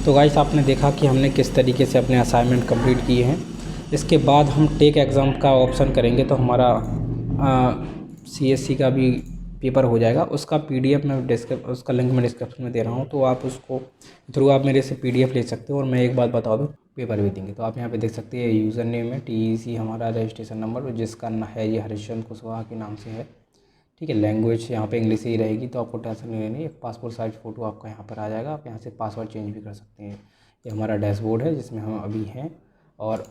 तो गाइस आपने देखा कि हमने किस तरीके से अपने असाइनमेंट कंप्लीट किए हैं। इसके बाद हम टेक एग्ज़ाम का ऑप्शन करेंगे तो हमारा सीएससी का भी पेपर हो जाएगा। उसका पीडीएफ मैं उसका लिंक मैं डिस्क्रिप्शन में दे रहा हूँ, तो आप उसको थ्रू आप मेरे से पीडीएफ ले सकते हो। और मैं एक बात बता दूँ, पेपर भी देंगे। तो आप यहाँ पे देख सकते हैं यूज़र नेम है TEC, हमारा रजिस्ट्रेशन नंबर जिसका है ये हरिश्चंद्र कुशवाहा के नाम से है। ठीक है, लैंग्वेज यहाँ पे इंग्लिश ही रहेगी, तो आपको टेंशन नहीं लेनी। एक पासपोर्ट साइज़ फ़ोटो आपका यहाँ पर आ जाएगा, आप यहाँ से पासवर्ड चेंज भी कर सकते हैं। ये हमारा डैशबोर्ड है जिसमें हम अभी हैं। और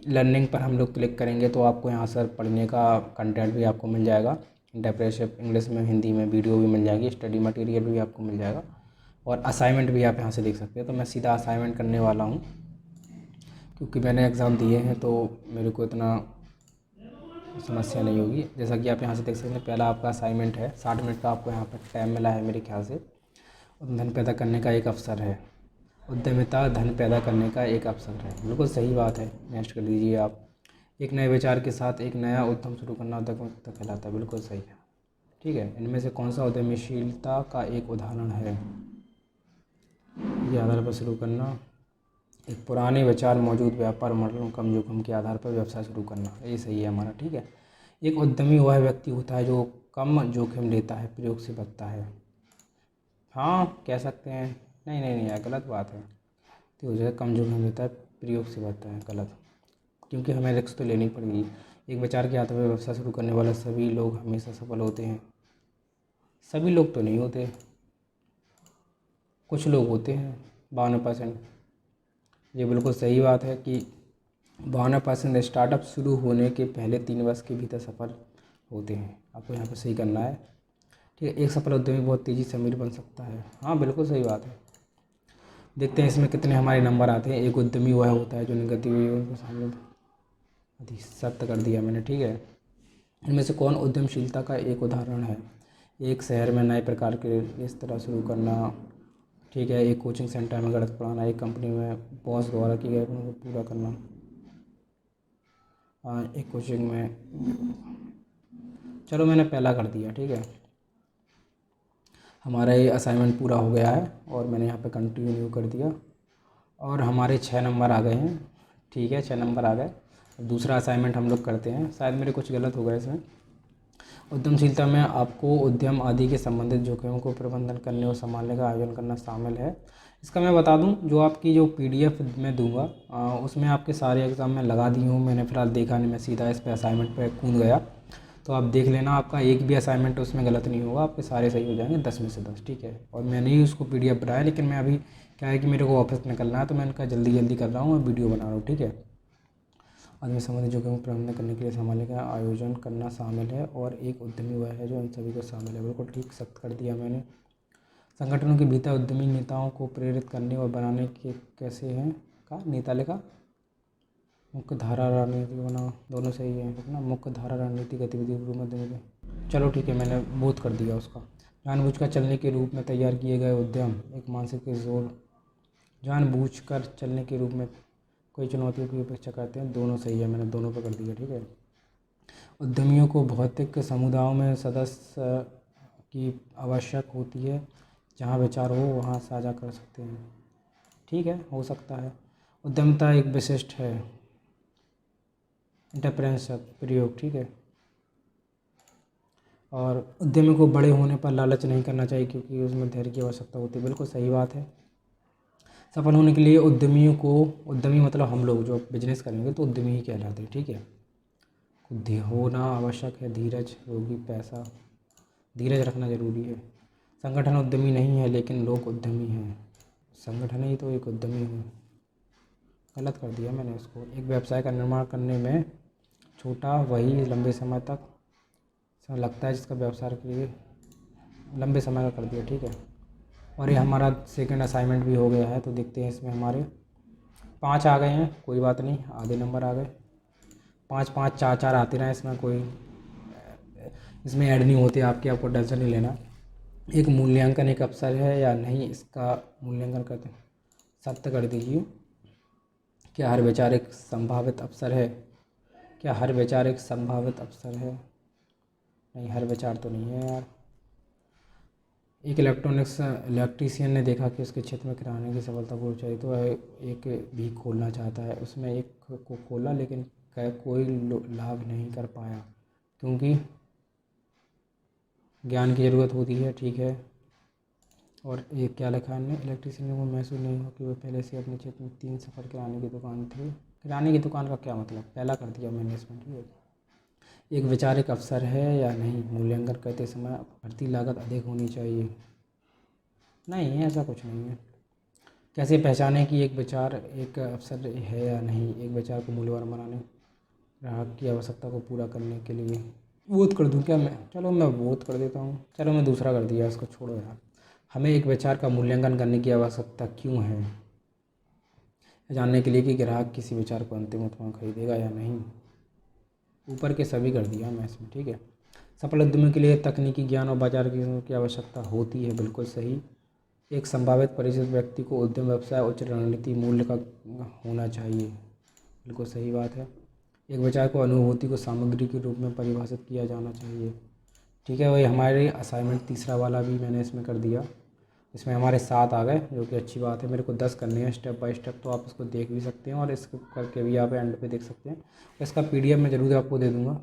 लर्निंग पर हम लोग क्लिक करेंगे तो आपको यहाँ सर पढ़ने का कंटेंट भी आपको मिल जाएगा। इंटरप्रेशिप इंग्लिश में, हिंदी में वीडियो भी मिल जाएगी, स्टडी मटेरियल भी आपको मिल जाएगा और असाइनमेंट भी आप यहाँ से देख सकते हैं। तो मैं सीधा असाइनमेंट करने वाला हूँ क्योंकि मैंने एग्ज़ाम दिए हैं तो मेरे को इतना समस्या नहीं होगी। जैसा कि आप यहाँ से देख सकते हैं, पहला आपका असाइनमेंट है। 60 मिनट का आपको यहाँ पर टाइम मिला है मेरे ख्याल से। धन पैदा करने का एक अवसर है, उद्यमिता धन पैदा करने का एक अवसर है। बिल्कुल सही बात है, नेक्स्ट कर दीजिए आप। एक नए विचार के साथ एक नया उद्यम शुरू करना उद्यमिता कहलाता है। बिल्कुल सही है। ठीक है, इनमें से कौन सा उद्यमशीलता का एक उदाहरण है? ये आधार पर शुरू करना, एक पुराने विचार मौजूद व्यापार मॉडल कम जोखिम के आधार पर व्यवसाय शुरू करना, ये सही है हमारा। ठीक है, एक उद्यमी वह व्यक्ति होता है जो कम जोखिम लेता है, प्रयोग से बचता है। हाँ कह सकते हैं। नहीं नहीं नहीं यार, गलत बात है। तो जो है कम जोखिम लेता है, प्रयोग से बचता है, गलत। क्योंकि हमें रिस्क तो लेनी पड़ेगी। एक विचार के आधार पर व्यवसाय शुरू करने वाले सभी लोग हमेशा सफल होते हैं। सभी लोग तो नहीं होते, कुछ लोग होते हैं, 52%। ये बिल्कुल सही बात है कि 52% स्टार्टअप शुरू होने के पहले 3 वर्ष के भीतर सफल होते हैं। आपको यहाँ पर सही करना है। ठीक है, एक सफल उद्यमी बहुत तेज़ी से अमीर बन सकता है। हाँ बिल्कुल सही बात है। देखते हैं इसमें कितने हमारे नंबर आते हैं। एक उद्यमी वह होता है जो इन गतिविधियों के सामने सत्य कर दिया मैंने। ठीक है, इनमें से कौन उद्यमशीलता का एक उदाहरण है? एक शहर में नए प्रकार के इस तरह शुरू करना। ठीक है, एक कोचिंग सेंटर में गणित पढ़ाना, एक कंपनी में बॉस द्वारा किए गए को पूरा करना। एक कोचिंग में, चलो मैंने पहला कर दिया। ठीक है, हमारा ये असाइनमेंट पूरा हो गया है और मैंने यहाँ पे कंटिन्यू कर दिया और हमारे 6 नंबर आ गए हैं। ठीक है, 6 नंबर आ गए। अब दूसरा असाइनमेंट हम लोग करते हैं। शायद मेरे कुछ गलत हो गया इसमें। उद्यमशीलता में आपको उद्यम आदि के संबंधित जोखिमों को प्रबंधन करने और संभालने का आयोजन करना शामिल है। इसका मैं बता दूं, जो आपकी जो पीडीएफ मैं दूंगा उसमें आपके सारे एग्ज़ाम में लगा दी हूँ। मैंने फ़िलहाल देखा नहीं, मैं सीधा इस पे असाइनमेंट पे कूद गया। तो आप देख लेना, आपका एक भी असाइनमेंट उसमें गलत नहीं होगा, आपके सारे सही हो जाएंगे 10 में से 10। ठीक है, और मैंने ही उसको पीडीएफ बनाया, लेकिन मैं अभी क्या है कि मेरे को ऑफिस निकलना है तो मैंने कहा जल्दी जल्दी कर रहा हूँ और वीडियो बना रहा हूँ। ठीक है, आदमी संबंधित जोखिम को प्रबंधन करने के लिए संभालने का आयोजन करना शामिल है और एक उद्यमी वह है जो इन सभी को शामिल है। बिल्कुल ठीक, सख्त कर दिया मैंने। संगठनों के भीतर उद्यमी नेताओं को प्रेरित करने और बनाने के कैसे हैं का नेता लिखा। मुख्य धारा रणनीति बना, दोनों सही है ना। मुख्य धारा रणनीति गतिविधि के रूप में उद्यमी, चलो ठीक है, मैंने बोध कर दिया उसका। जानबूझकर चलने के रूप में तैयार किए गए उद्यम, एक मानसिक जोर, जानबूझकर चलने के रूप में कोई चुनौतियों की अपेक्षा करते हैं, दोनों सही है, मैंने दोनों पर कर दिया। ठीक है, उद्यमियों को भौतिक समुदायों में सदस्य की आवश्यक होती है, जहाँ विचार हो वहाँ साझा कर सकते हैं। ठीक है, हो सकता है। उद्यमिता एक विशिष्ट है, एंटरप्रेन्योरशिप प्रयोग। ठीक है, और उद्यमी को बड़े होने पर लालच नहीं करना चाहिए क्योंकि उसमें धैर्य की आवश्यकता होती है। बिल्कुल सही बात है। सफल होने के लिए उद्यमियों को, उद्यमी मतलब हम लोग जो बिजनेस करेंगे तो उद्यमी ही कहलाते हैं। ठीक है, होना आवश्यक है, धीरज रोगी पैसा, धीरज रखना जरूरी है। संगठन उद्यमी नहीं है लेकिन लोग उद्यमी हैं, संगठन ही तो एक उद्यमी है। गलत कर दिया मैंने इसको। एक व्यवसाय का निर्माण करने में छोटा वही लंबे समय तक लगता है जिसका व्यवसाय के लिए लंबे समय का कर दिया। ठीक है, और ये हमारा सेकंड असाइनमेंट भी हो गया है। तो देखते हैं इसमें हमारे 5 आ गए हैं, कोई बात नहीं, आधे नंबर आ गए। 5 5 4 4 आते रहे, इसमें कोई इसमें ऐड नहीं होते आपके, आपको टेंशन नहीं लेना। एक मूल्यांकन एक अवसर है या नहीं, इसका मूल्यांकन करते हैं, सत्य कर दीजिए। क्या हर विचार एक संभावित अवसर है? क्या हर विचार एक संभावित अवसर है? नहीं, हर विचार तो नहीं है यार। एक इलेक्ट्रीशियन ने देखा कि उसके क्षेत्र में किराने की सफलतापूर्वक चली तो वह एक भी खोलना चाहता है। उसमें एक को खोला लेकिन कोई लाभ नहीं कर पाया क्योंकि ज्ञान की ज़रूरत होती है। ठीक है। और ये क्या लिखा है, इलेक्ट्रीशियन को महसूस नहीं हुआ कि वह पहले से अपने क्षेत्र में 3 सफ़र किराने की दुकान थी। किराने की दुकान का क्या मतलब, पहला कर दिया मैंने इसमें। ठीक है। एक वैचारिक अवसर है या नहीं, मूल्यांकन करते समय भर्ती लागत अधिक होनी चाहिए। नहीं, ऐसा कुछ नहीं है। कैसे पहचानें कि एक विचार एक अवसर है या नहीं, एक विचार को मूल्यवान बनाने, ग्राहक की आवश्यकता को पूरा करने के लिए। वोट कर दूं क्या मैं? चलो मैं वोट कर देता हूँ। चलो मैं दूसरा कर दिया, इसको छोड़ो यार। हमें एक विचार का मूल्यांकन करने की आवश्यकता क्यों है, जानने के लिए कि ग्राहक किसी विचार को अंतिम उत्पाद खरीदेगा या नहीं। ऊपर के सभी कर दिया मैं इसमें। ठीक है। सफल उद्यमी के लिए तकनीकी ज्ञान और बाजार की आवश्यकता होती है, बिल्कुल सही। एक संभावित परिचित व्यक्ति को उद्यम व्यवसाय उच्च रणनीति मूल्य का होना चाहिए, बिल्कुल सही बात है। एक विचार को अनुभूति को सामग्री के रूप में परिभाषित किया जाना चाहिए। ठीक है। वही हमारे असाइनमेंट तीसरा वाला भी मैंने इसमें कर दिया। इसमें हमारे 7 आ गए, जो कि अच्छी बात है। मेरे को 10 करने हैं स्टेप बाय स्टेप, तो आप इसको देख भी सकते हैं और इसको करके भी आप एंड पे देख सकते हैं। इसका PDF मैं ज़रूर आपको दे दूँगा।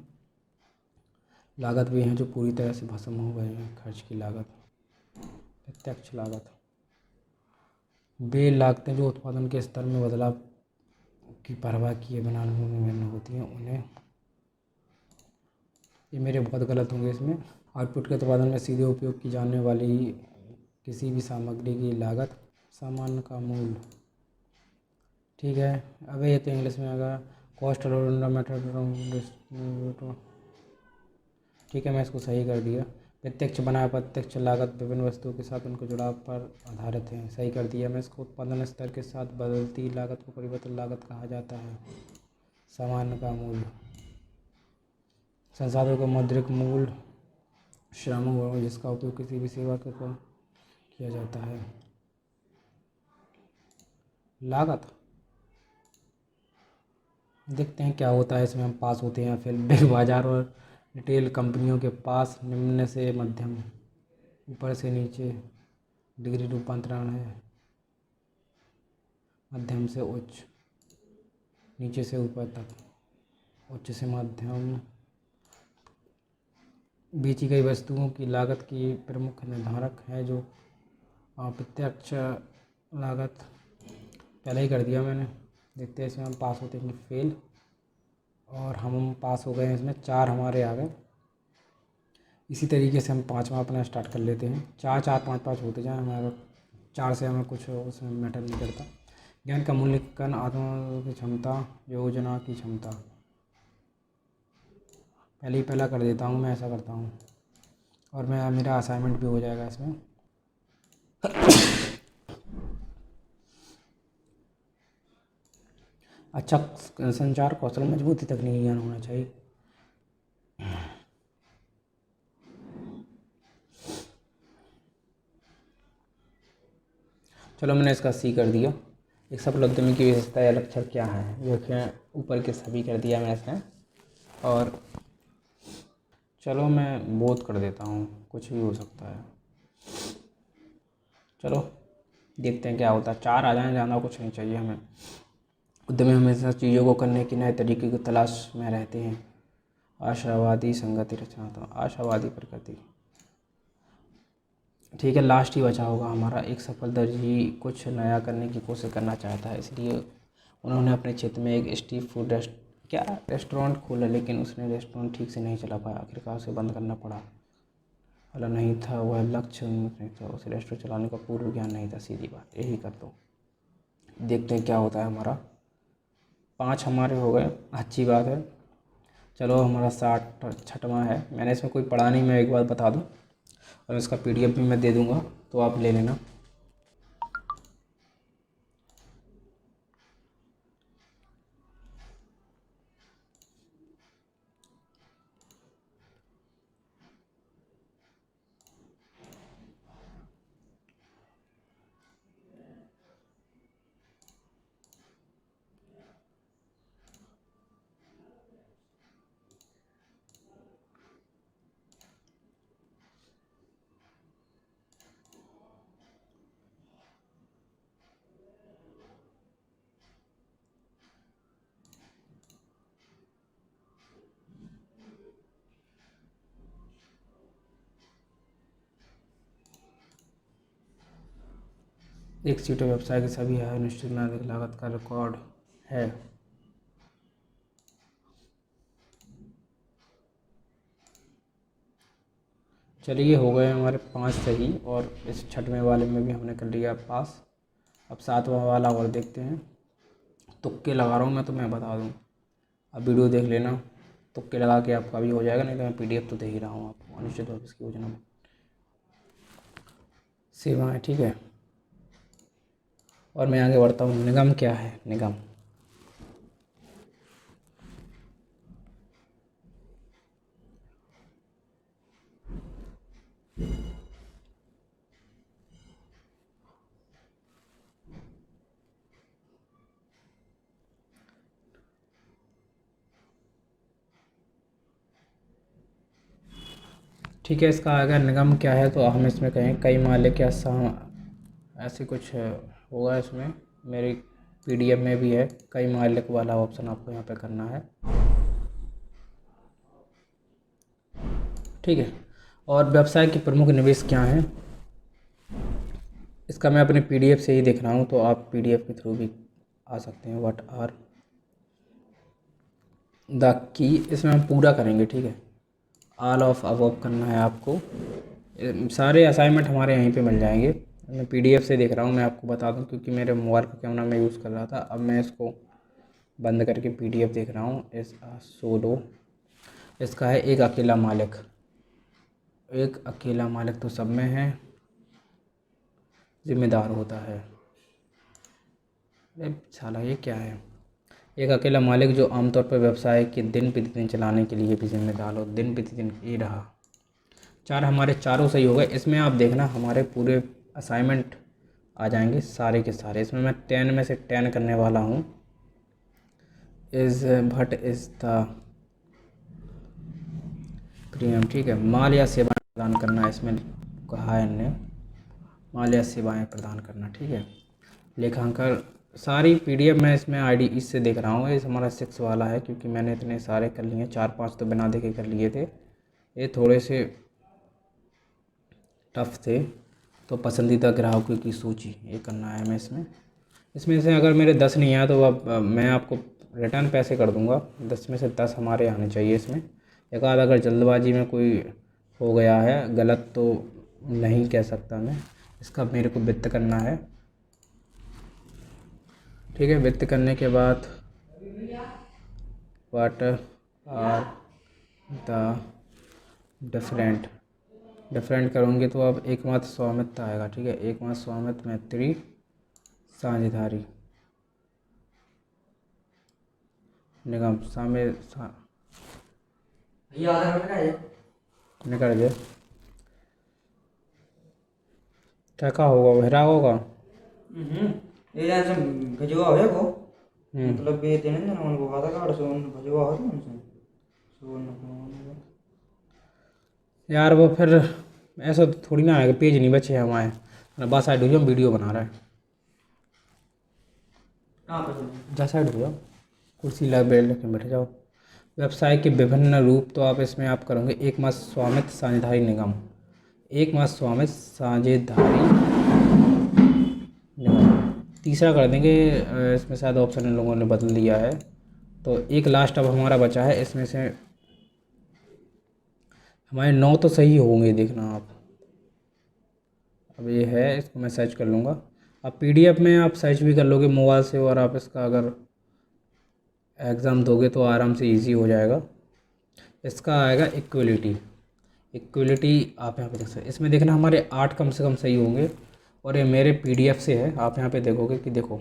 लागत भी हैं जो पूरी तरह से भस्म हो गए हैं। खर्च की लागत, प्रत्यक्ष लागत, वे लागतें जो उत्पादन के स्तर में बदलाव की परवाह किए बिना भिन्न होती हैं, उन्हें, ये मेरे बहुत गलत होंगे इसमें। आउटपुट के उत्पादन में सीधे उपयोग की जाने वाली किसी भी सामग्री की लागत, सामान का मूल्य। ठीक है। अब ये तो इंग्लिश में आएगा, कॉस्ट मेथड। ठीक है, मैं इसको सही कर दिया। प्रत्यक्ष बनाया प्रत्यक्ष लागत विभिन्न वस्तुओं के साथ उनके जुड़ाव पर आधारित है, सही कर दिया मैं इसको। उत्पादन स्तर के साथ बदलती लागत को परिवर्तन लागत कहा जाता है। सामान का मूल्य, संसाधनों का मौद्रिक मूल्य, श्रम जिसका उपयोग किसी भी सेवा के ऊपर किया जाता है। लागत, देखते हैं क्या होता है इसमें, हम पास होते हैं फिर। बिग बाजार और रिटेल कंपनियों के पास निम्न से मध्यम, ऊपर से नीचे डिग्री रूपांतरण है। मध्यम से उच्च, नीचे से ऊपर तक, उच्च से मध्यम। बेची गई वस्तुओं की लागत की प्रमुख निर्धारक है जो प्रत्यक्ष लागत, पहले ही कर दिया मैंने। देखते हैं इसमें हम पास होते हैं कि फेल, और हम पास हो गए हैं। इसमें 4 हमारे आ गए। इसी तरीके से हम 5वां अपना स्टार्ट कर लेते हैं। 4 4 5 5 होते जाए हमारा। 4 से हमें कुछ उसमें मैटर नहीं करता। ज्ञान का मूल्यांकन, आत्म की क्षमता, योजना की क्षमता, पहला कर देता हूँ मैं, ऐसा करता हूँ। और मैं, मेरा असाइनमेंट भी हो जाएगा इसमें। अच्छा संचार कौशल, मजबूती, तकनीकी ज्ञान होना चाहिए। चलो मैंने इसका C कर दिया। एक सफल उद्यमी की विशेषता या लक्षण क्या है, जो कि ऊपर के सभी कर दिया मैंने इसमें। और चलो मैं बोध कर देता हूँ, कुछ भी हो सकता है। चलो देखते हैं क्या होता है। 4 आ जाए, ज़्यादा कुछ नहीं चाहिए हमें। उद्यमी हमेशा चीज़ों को करने की नए तरीके की तलाश में रहते हैं। आशावादी, संगति, रचनात्मक, आशावादी प्रकृति। ठीक है, लास्ट ही बचा होगा हमारा। एक सफल दर्जी कुछ नया करने की कोशिश करना चाहता है, इसलिए उन्होंने अपने क्षेत्र में एक स्ट्रीट फूड रेस्टोरेंट खोला, लेकिन उसने रेस्टोरेंट ठीक से नहीं चला पाया। आखिरकार उसे बंद करना पड़ा। वाला नहीं था, वह लक्ष्य नहीं था, उसे रेस्टोरेंट चलाने का पूर्व ज्ञान नहीं था। सीधी बात, यही कर दो। देखते हैं क्या होता है हमारा। 5 हमारे हो गए, अच्छी बात है। चलो हमारा 66वां है। मैंने इसमें कोई पढ़ा नहीं, मैं एक बार बता दूं, और इसका PDF भी मैं दे दूंगा, तो आप ले लेना। एक सीट व्यवसाय के सभी है निश्चित नागरिक लागत का रिकॉर्ड है। चलिए हो गए हमारे 5 सही, और इस छठवें वाले में भी हमने कर लिया पास। अब 7वां वाला और देखते हैं। तुक्के लगा रहा हूँ मैं, तो मैं बता दूँ, अब वीडियो देख लेना, तुक्के लगा के आपका भी हो जाएगा, नहीं तो मैं पीडीएफ तो दे ही रहा हूँ आपको। अनिश्चित भविष्य की योजना सेवाएँ, ठीक है। और मैं आगे बढ़ता हूँ। निगम क्या है? निगम ठीक है। इसका अगर निगम क्या है तो हम इसमें कहें कई मालिक या ऐसे कुछ होगा इसमें। मेरी पीडीएफ में भी है, कई मालिक वाला ऑप्शन आपको यहाँ पे करना है, ठीक है। और व्यवसाय के प्रमुख निवेश क्या हैं, इसका मैं अपने पीडीएफ से ही देख रहा हूँ, तो आप पीडीएफ के थ्रू भी आ सकते हैं। व्हाट आर द की, इसमें हम पूरा करेंगे, ठीक है। ऑल ऑफ अबव करना है आपको। सारे असाइनमेंट हमारे यहीं पे मिल जाएंगे। मैं पीडीएफ से देख रहा हूँ, मैं आपको बता दूँ, क्योंकि मेरे मोबाइल का कैमरा मैं यूज़ कर रहा था, अब मैं इसको बंद करके पीडीएफ देख रहा हूँ। इस सोलो इसका है एक अकेला मालिक। एक अकेला मालिक तो सब में है, जिम्मेदार होता है। अरे साला ये क्या है? एक अकेला मालिक जो आमतौर पर व्यवसाय के दिन प्रतिदिन चलाने के लिए भी जिम्मेदार हो। दिन प्रतिदिन ये रहा। 4 हमारे चारों सही हो गए। इसमें आप देखना हमारे पूरे असाइनमेंट आ जाएंगे सारे के सारे। इसमें मैं 10 में से 10 करने वाला हूँ। भट इज़ द प्रीमियम, ठीक है। माल या सेवाएं प्रदान करना, इसमें कहा है इनने, माल या सेवाएं प्रदान करना, ठीक है। लेखांकन सारी पीडीएफ मैं इसमें आईडी इससे देख रहा हूँ। ये हमारा 6 वाला है, क्योंकि मैंने इतने सारे कर लिए हैं, 4-5 तो बिना देखे कर लिए थे, ये थोड़े से टफ थे। तो पसंदीदा ग्राहकों की सूची ये करना है हमें इसमें। इसमें से अगर मेरे 10 नहीं आया तो अब मैं आपको रिटर्न पैसे कर दूंगा। 10 में से 10 हमारे आने चाहिए इसमें। एक आध अगर जल्दबाजी में कोई हो गया है गलत तो नहीं कह सकता मैं। इसका मेरे को वित्त करना है, ठीक है। वित्त करने के बाद व्हाट आर द डिफरेंट करूँगी तो अब एकमात्र स्वामित्व आएगा, ठीक है। एकमात्र स्वामित्व मैत्री साझेदारी निगम निकल गया। क्या कहा होगा? वहरा होगा। ये जैसे भिजवा हो को मतलब ये देने ना उनको आधार कार्ड से उन भिजवा हो उनसे यार वो फिर ऐसा तो थोड़ी ना आएगा, पेज नहीं बचे हमारे, बस साइड हो जाओ, वीडियो बना रहा है। कहाँ पर जा साइड हो जाओ, कुर्सी लग बेल लेके बैठ जाओ। व्यवसाय के विभिन्न रूप तो आप इसमें आप करोगे एकमात्र स्वामित्व साझेदारी निगम, एकमात्र स्वामित्व साझेदारी निगम। तीसरा कर देंगे, इसमें शायद ऑप्शन इन लोगों ने बदल दिया है, तो एक लास्ट अब हमारा बचा है। इसमें से हमारे 9 तो सही होंगे, देखना आप। अब ये है, इसको मैं सर्च कर लूँगा। अब पीडीएफ में आप सर्च भी कर लोगे मोबाइल से, और आप इसका अगर एग्ज़ाम दोगे तो आराम से इजी हो जाएगा। इसका आएगा इक्वलिटी। इक्वलिटी आप यहाँ पे देख सकते हैं। इसमें देखना हमारे 8 कम से कम सही होंगे, और ये मेरे पीडीएफ से है। आप यहाँ पे देखोगे कि देखो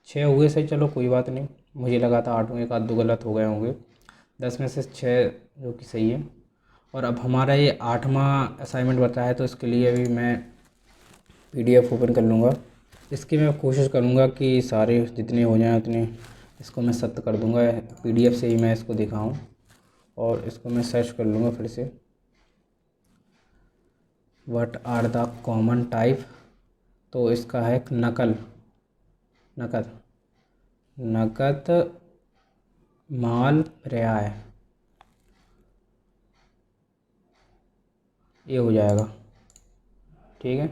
6 हुए सही, चलो कोई बात नहीं, मुझे लगा था 8 होंगे, एक आध दो गलत हो गए होंगे। 10 में से 6 जो कि सही है। और अब हमारा ये 8वां असाइनमेंट बचा है, तो इसके लिए भी मैं पीडीएफ ओपन कर लूँगा। इसकी मैं कोशिश करूँगा कि सारे जितने हो जाएं उतने इसको मैं सत्य कर दूँगा। पीडीएफ से ही मैं इसको दिखाऊँ, और इसको मैं सर्च कर लूँगा फिर से। What are the common type, तो इसका है नकद नकद माल पर्याय, ये हो जाएगा, ठीक है।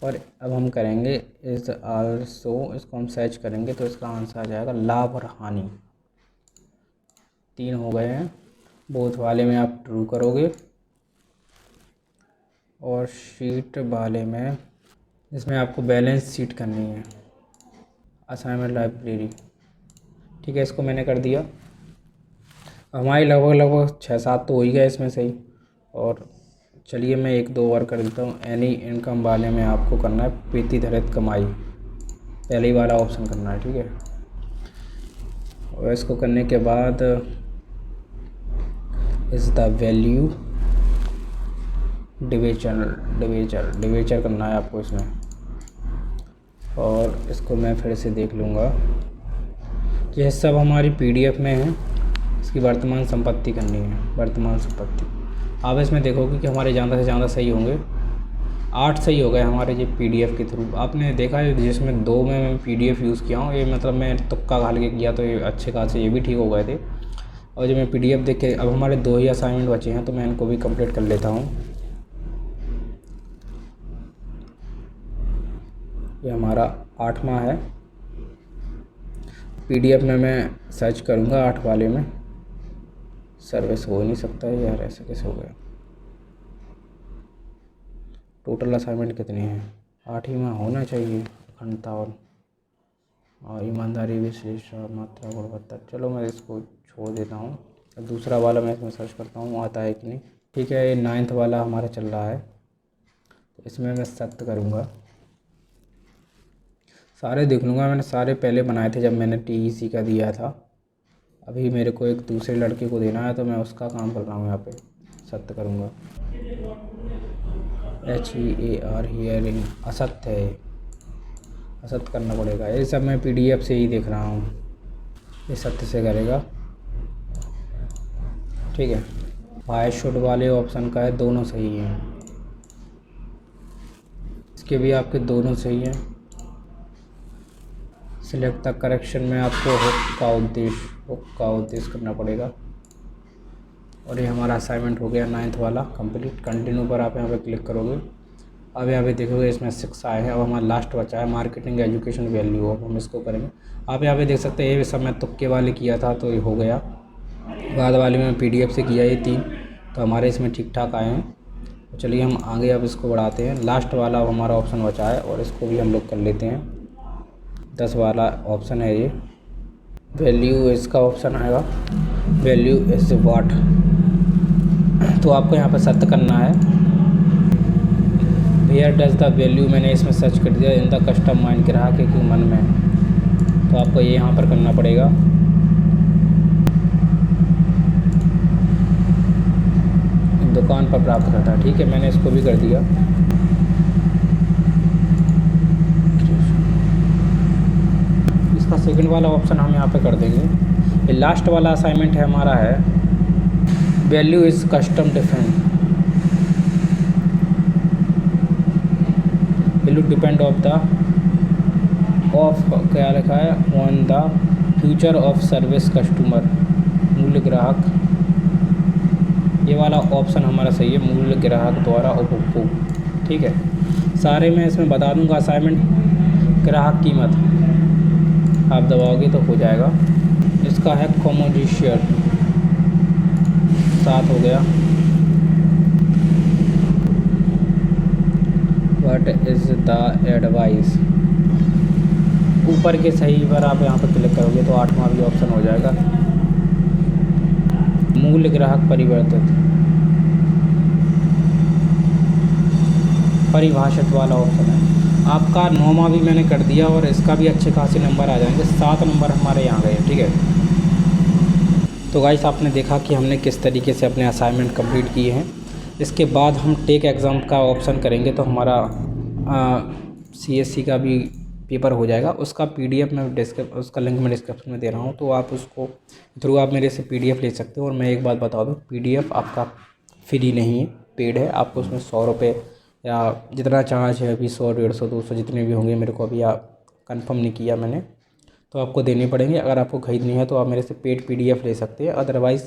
और अब हम करेंगे इस आल्सो, इसको हम सर्च करेंगे तो इसका आंसर आ जाएगा लाभ और हानि। 3 हो गए हैं। बोथ वाले में आप ट्रू करोगे और शीट वाले में इसमें आपको बैलेंस शीट करनी है, असाइनमेंट लाइब्रेरी। ठीक है, इसको मैंने कर दिया। हमारी लगभग 6-7 तो हो ही गया इसमें से ही। और चलिए मैं 1-2 और कर देता हूँ। एनी इनकम वाले में आपको करना है प्रतिधरित कमाई, पहले ही वाला ऑप्शन करना है। ठीक है, और इसको करने के बाद इज़ द वैल्यू डिवेचर करना है आपको इसमें। और इसको मैं फिर से देख लूँगा। यह सब हमारी पीडीएफ में है। इसकी वर्तमान संपत्ति करनी है, वर्तमान संपत्ति। आप इसमें देखोगे कि हमारे ज़्यादा से ज़्यादा सही होंगे। 8 सही हो गए हमारे ये पीडीएफ के थ्रू। आपने देखा है जिसमें 2 में मैं पीडीएफ यूज़ किया हूँ, ये मतलब मैं तुक्का घाल के किया तो ये अच्छे खासे ये भी ठीक हो गए थे। और जो मैं पीडीएफ देख के, अब हमारे 2 ही असाइनमेंट बचे हैं तो मैं इनको भी कंप्लीट कर लेता हूँ। ये हमारा 8वां है। पीडीएफ में मैं सर्च करूँगा 8 वाले में। सर्विस हो ही नहीं सकता है यार, ऐसे कैसे हो गया। टोटल असाइनमेंट कितने हैं? 8 ही में होना चाहिए। अखंडता और ईमानदारी, विश्लेषण, मात्रा, गुणवत्ता। चलो मैं इसको छोड़ देता हूँ। अब दूसरा वाला मैं इसमें सर्च करता हूँ आता है कि नहीं। ठीक है, ये 9th वाला हमारा चल रहा है तो इसमें मैं सत्य करूँगा। सारे देख लूँगा, मैंने सारे पहले बनाए थे जब मैंने टीईसी का दिया था। अभी मेरे को एक दूसरे लड़के को देना है तो मैं उसका काम कर रहा हूँ। यहाँ पे सत्य करूँगा। HEAR हियरिंग असत्य है, असत्य करना पड़ेगा। ये सब मैं पीडीएफ से ही देख रहा हूँ। ये सत्य से करेगा। ठीक है, वाई शुड वाले ऑप्शन का है, दोनों सही हैं। इसके भी आपके दोनों सही हैं। सिलेक्ट द करेक्शन में आपको हुक का उद्देश्य करना पड़ेगा। और ये हमारा असाइनमेंट हो गया 9th वाला कंप्लीट। कंटिन्यू पर आप यहाँ पे क्लिक करोगे। अब यहाँ पे देखोगे इसमें 6 आए हैं। अब हमारा लास्ट बचा है मार्केटिंग एजुकेशन वैल्यू। अब हम इसको करेंगे। आप यहाँ पे देख सकते हैं ये सब मैं तुक्के वाले किया था तो ये हो गया। बाद वाले में पीडीएफ से किया ये 3 तो हमारे इसमें ठीक ठाक आए हैं। तो चलिए हम आगे अब इसको बढ़ाते हैं। लास्ट वाला अब हमारा ऑप्शन बचा है और इसको भी हम लोग कर लेते हैं। 10 वाला ऑप्शन है ये। वैल्यू इसका ऑप्शन आएगा, वैल्यू इज व्हाट। तो आपको यहाँ पर सत्य करना है। वेयर डज द वैल्यू, मैंने इसमें सर्च कर दिया इन द कस्टम माइंड, ग्राहक के मन में। तो आपको ये यहाँ पर करना पड़ेगा। दुकान पर प्राप्त करता है। ठीक है, मैंने इसको भी कर दिया। इसका सेकंड वाला ऑप्शन हम यहाँ पे कर देंगे। ये लास्ट वाला असाइनमेंट है हमारा है value is custom different, value depend क्या लिखा है on the future of service customer, मूल्य ग्राहक। ये वाला ऑप्शन हमारा सही है, मूल्य ग्राहक द्वारा उपभोग। ठीक है, सारे मैं इसमें बता दूंगा। असाइनमेंट ग्राहक कीमत आप दबाओगे तो हो जाएगा। इसका है कॉमोडिशियर, 7 हो गया। व्हाट इज़ द एडवाइस, ऊपर के सही पर आप यहाँ पर क्लिक करोगे तो 8वां भी ऑप्शन हो जाएगा। मूल्य ग्राहक परिभाषित वाला ऑप्शन है आपका। 9वां भी मैंने कर दिया और इसका भी अच्छे खासे नंबर आ जाएंगे। 7 नंबर हमारे यहाँ गए। ठीक है, तो गाइस आपने देखा कि हमने किस तरीके से अपने असाइनमेंट कंप्लीट किए हैं। इसके बाद हम टेक एग्ज़ाम का ऑप्शन करेंगे तो हमारा CSC का भी पेपर हो जाएगा। उसका PDF मैं उसका लिंक मैं डिस्क्रिप्शन में दे रहा हूँ, तो आप उसको थ्रू आप मेरे से PDF ले सकते हो। और मैं एक बात बता दूँ, PDF आपका फ्री नहीं है, पेड है। आपको उसमें 100 रुपये या जितना चार्ज है अभी 100, 150, 200 जितने भी होंगे, मेरे को अभी कंफर्म नहीं किया मैंने, तो आपको देने पड़ेंगे। अगर आपको खरीदनी है तो आप मेरे से पेड PDF ले सकते हैं। अदरवाइज़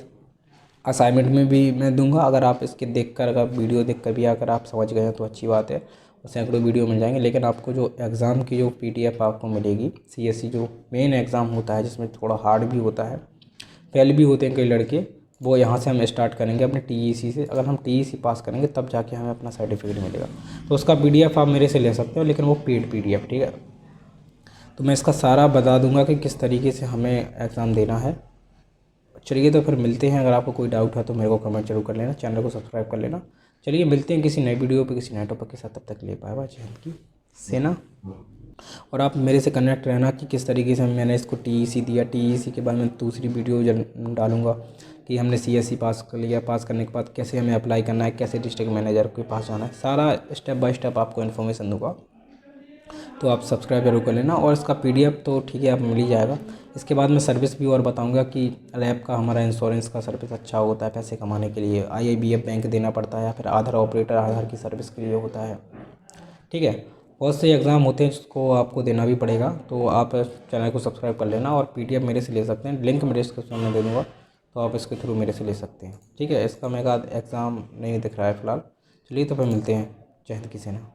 असाइनमेंट में भी मैं दूंगा। अगर आप इसके देखकर, अगर वीडियो देखकर भी अगर आप समझ गए हैं तो अच्छी बात है, और सैकड़ों वीडियो मिल जाएंगे। लेकिन आपको जो एग्ज़ाम की जो PDF आपको मिलेगी, CSE जो मेन एग्ज़ाम होता है जिसमें थोड़ा हार्ड भी होता है, फेल भी होते हैं कई लड़के, वो यहाँ से हम स्टार्ट करेंगे अपने TEC से। अगर हम TEC पास करेंगे तब जाके हमें अपना सर्टिफिकेट मिलेगा। तो उसका PDF आप मेरे से ले सकते हो, लेकिन वो पेड PDF, ठीक है। तो मैं इसका सारा बता दूंगा कि किस तरीके से हमें एग्ज़ाम देना है। चलिए तो फिर मिलते हैं। अगर आपको कोई डाउट है तो मेरे को कमेंट जरूर कर लेना, चैनल को सब्सक्राइब कर लेना। चलिए मिलते हैं किसी नई वीडियो पे किसी नए टॉपिक के साथ। तब तक के लिए बाय बाय। जय हिंद की सेना। और आप मेरे से कनेक्ट रहना कि किस तरीके से मैंने इसको TEC दिया। TEC के बाद मैं दूसरी वीडियो डालूंगा कि हमने CSE पास कर लिया, पास करने के बाद कैसे हमें अप्लाई करना है, कैसे डिस्ट्रिक्ट मैनेजर के पास जाना है, सारा स्टेप बाय स्टेप आपको इन्फॉर्मेशन दूंगा। तो आप सब्सक्राइब जरूर कर लेना। और इसका PDF तो ठीक है, आप मिल ही जाएगा। इसके बाद मैं सर्विस भी और बताऊंगा कि लैब का हमारा इंश्योरेंस का सर्विस अच्छा होता है पैसे कमाने के लिए, IIBF बैंक देना पड़ता है, या फिर आधार ऑपरेटर आधार की सर्विस के लिए होता है, ठीक है। बहुत से एग्ज़ाम होते हैं जिसको आपको देना भी पड़ेगा। तो आप चैनल को सब्सक्राइब कर लेना और PDF मेरे से ले सकते हैं, लिंक मैं डिस्क्रिप्शन में दे दूँगा, तो आप इसके थ्रू मेरे से ले सकते हैं, ठीक है। इसका मेरा एग्ज़ाम नहीं दिख रहा है फ़िलहाल। चलिए तो फिर मिलते हैं। जय हिंद की सेना।